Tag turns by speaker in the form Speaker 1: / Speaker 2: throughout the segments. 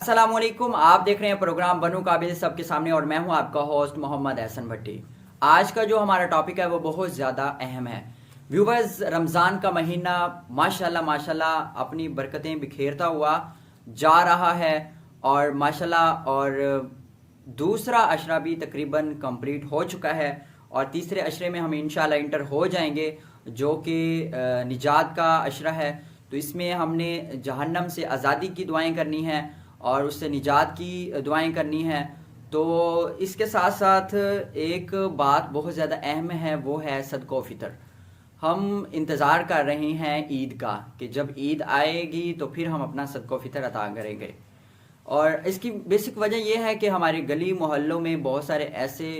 Speaker 1: अस्सलाम वालेकुम। आप देख रहे हैं प्रोग्राम बनू काबिल सबके सामने और मैं हूं आपका होस्ट मोहम्मद एहसन भट्टी। आज का जो हमारा टॉपिक है वो बहुत ज़्यादा अहम है। व्यूवर्स, रमज़ान का महीना माशाल्लाह माशाल्लाह अपनी बरकतें बिखेरता हुआ जा रहा है और माशाल्लाह और दूसरा अशरा भी तकरीबन कंप्लीट हो चुका है और तीसरे अशरे में हम इंशाल्लाह इंटर हो जाएंगे जो कि निजात का अशरा है। तो इसमें हमने जहन्नम से आज़ादी की दुआएं करनी है और उससे निजात की दुआएं करनी है। तो इसके साथ साथ एक बात बहुत ज़्यादा अहम है, वो है सदका फ़ितर। हम इंतज़ार कर रहे हैं ईद का कि जब ईद आएगी तो फिर हम अपना सदका फ़ितर अता करेंगे। और इसकी बेसिक वजह यह है कि हमारे गली मोहल्लों में बहुत सारे ऐसे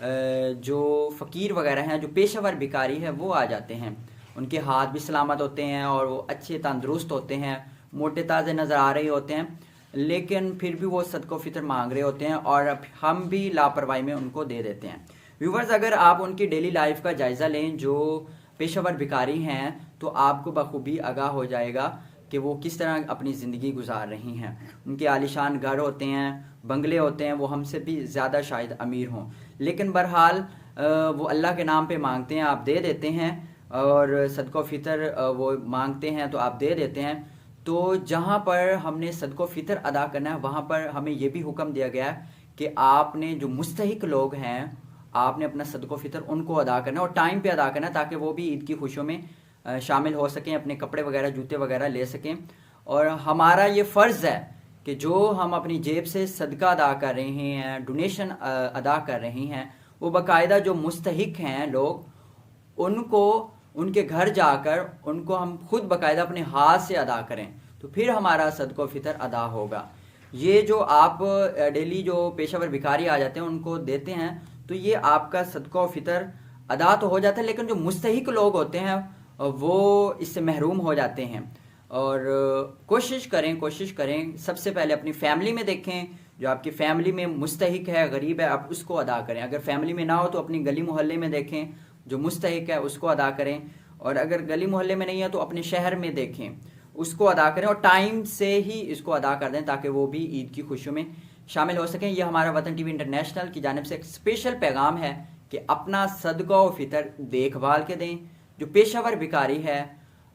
Speaker 1: जो फ़कीर वगैरह हैं, जो पेशेवर भिखारी है, वो आ जाते हैं। उनके हाथ भी सलामत होते हैं और वो अच्छे तंदुरुस्त होते हैं, मोटे ताज़े नज़र आ रहे होते हैं, लेकिन फिर भी वो सदका फ़ितर मांग रहे होते हैं और हम भी लापरवाही में उनको दे देते हैं। व्यूवर्स, अगर आप उनकी डेली लाइफ का जायज़ा लें जो पेशेवर भिखारी हैं तो आपको बखूबी आगाह हो जाएगा कि वो किस तरह अपनी ज़िंदगी गुजार रही हैं। उनके आलीशान घर होते हैं, बंगले होते हैं, वो हमसे भी ज़्यादा शायद अमीर हों, लेकिन बहरहाल वो अल्लाह के नाम पे मांगते हैं, आप दे देते हैं। और सदका फ़ितर वो मांगते हैं तो आप दे देते हैं। तो जहाँ पर हमने सदका फ़ितर अदा करना है वहाँ पर हमें ये भी हुक्म दिया गया है कि आपने जो मुस्तहिक लोग हैं आपने अपना सदका फ़ितर उनको अदा करना है और टाइम पे अदा करना है, ताकि वो भी ईद की खुशियों में शामिल हो सकें, अपने कपड़े वगैरह जूते वगैरह ले सकें। और हमारा ये फ़र्ज़ है कि जो हम अपनी जेब से सदका अदा कर रहे हैं, डोनेशन अदा कर रहे हैं, वो बाकायदा जो मुस्तहिक हैं लोग उनको उनके घर जाकर उनको हम खुद बाकायदा अपने हाथ से अदा करें, तो फिर हमारा सदका फ़ितर अदा होगा। ये जो आप डेली जो पेशेवर भिखारी आ जाते हैं उनको देते हैं तो ये आपका सदका फ़ितर अदा तो हो जाता है, लेकिन जो मुस्तहिक लोग होते हैं वो इससे महरूम हो जाते हैं। और कोशिश करें सबसे पहले अपनी फैमिली में देखें, जो आपकी फैमिली में मुस्तहिक है, गरीब है, आप उसको अदा करें। अगर फैमिली में ना हो तो अपनी गली मोहल्ले में देखें, जो मुस्तहिक है उसको अदा करें। और अगर गली मोहल्ले में नहीं है तो अपने शहर में देखें, उसको अदा करें और टाइम से ही इसको अदा कर दें ताकि वो भी ईद की खुशियों में शामिल हो सकें। यह हमारा वतन टीवी इंटरनेशनल की जानिब से एक स्पेशल पैगाम है कि अपना सदका व फ़ितर देखभाल के दें। जो पेशेवर भिखारी है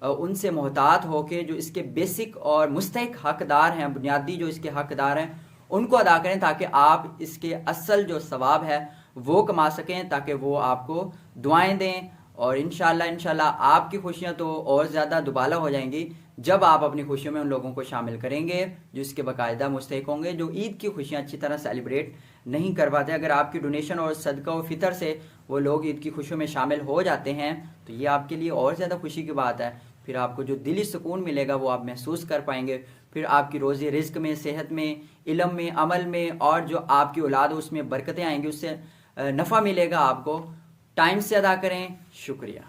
Speaker 1: उनसे मोहतात होकर जो इसके बेसिक और मुस्तहिक हकदार हैं, बुनियादी जो इसके हकदार हैं, उनको अदा करें ताकि आप इसके असल जो सवाब है वो कमा सकें, ताकि वो आपको दुआएं दें। और इंशाल्लाह आपकी खुशियां तो और ज़्यादा दुबाला हो जाएंगी जब आप अपनी खुशियों में उन लोगों को शामिल करेंगे जो इसके बाकायदा मुस्तहिक होंगे, जो ईद की खुशियां अच्छी तरह सेलिब्रेट नहीं कर पाते। अगर आपकी डोनेशन और सदका व फ़ितर से वो लोग ईद की खुशियों में शामिल हो जाते हैं तो ये आपके लिए और ज़्यादा खुशी की बात है। फिर आपको जो दिली सुकून मिलेगा वो आप महसूस कर पाएंगे। फिर आपकी रोज़ी रिज़्क में, सेहत में, इल्म में, अमल में और जो आपकी औलाद है उसमें बरकतें आएंगी, उससे नफ़ा मिलेगा आपको। टाइम से अदा करें। शुक्रिया।